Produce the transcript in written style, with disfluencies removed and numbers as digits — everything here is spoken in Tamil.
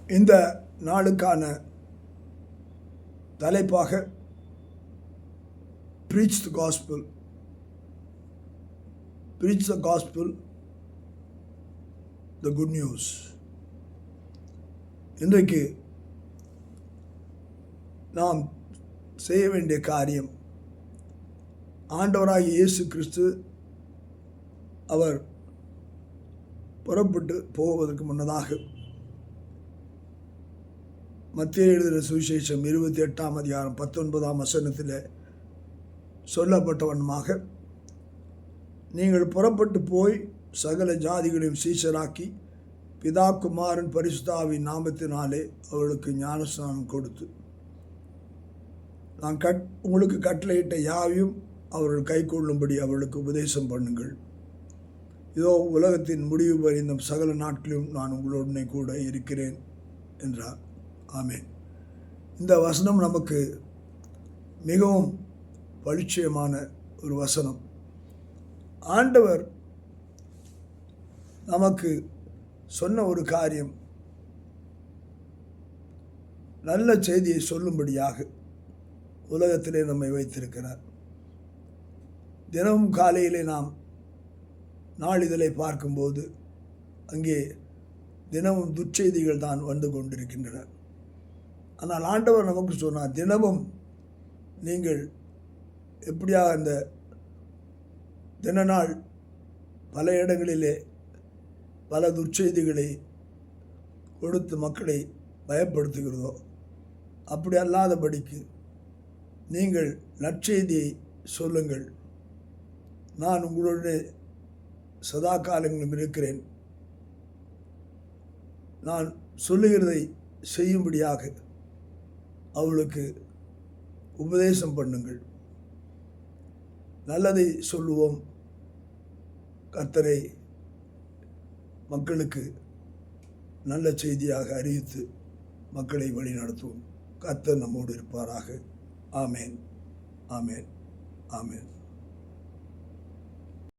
இந்த நாளுக்கான தலைப்பாக preach the gospel, preach the gospel, the good news. இன்றைக்கு நாம் செய்ய வேண்டிய காரியம், ஆண்டவராகிய இயேசு கிறிஸ்து அவர் புறப்பட்டு போவதற்கு முன்னதாக மத்தேயு எழுதின சுவிசேஷம் 28ஆம் அதிகாரம் 19ஆம் வசனத்தில் சொல்லப்பட்டவண்ணமாக, நீங்கள் புறப்பட்டு போய் சகல ஜாதிகளையும் சீஷராக்கி பிதா குமாரன் பரிசுத்தாவின் நாமத்தினாலே அவர்களுக்கு ஞானஸ்நானம் கொடுத்து நான் உங்களுக்கு கட்டளையிட்ட யாவையும் அவர்கள் கைக்கொள்ளும்படி அவர்களுக்கு உபதேசம் பண்ணுங்கள். இதோ உலகத்தின் முடிவு வரைந்த சகல நாட்களிலும் நான் உங்களுடனே கூட இருக்கிறேன் என்றார். ஆமென். இந்த வசனம் நமக்கு மிகவும் பரிச்சயமான ஒரு வசனம். ஆண்டவர் நமக்கு சொன்ன ஒரு காரியம், நல்ல செய்தியை சொல்லும்படியாக உலகத்திலே நம்மை வைத்திருக்கிறார். தினமும் காலையிலே நாம் நாளிதழை பார்க்கும்போது அங்கே தினமும் துர்ச்செய்திகள் தான் வந்து கொண்டிருக்கின்றன. ஆனால் ஆண்டவர் நமக்கு சொன்னார், தினமும் நீங்கள் எப்படியாக அந்த தினநாள் பல இடங்களிலே பல துர்ச்செய்திகளை கொடுத்து மக்களை பயப்படுத்துகிறதோ, அப்படி அல்லாதபடிக்கு நீங்கள் நற்செய்தியை சொல்லுங்கள். நான் உங்களுடைய சதா காலங்களும் இருக்கிறேன். நான் சொல்லுகிறதை செய்யும்படியாக அவளுக்கு உபதேசம் பண்ணுங்கள். நல்லதை சொல்லுவோம். கர்த்தரை மக்களுக்கு நல்ல செய்தியாக அறிவித்து மக்களை வழி நடத்துவோம். கர்த்தர் நம்மோடு இருப்பாராக. ஆமேன், ஆமேன், ஆமேன்.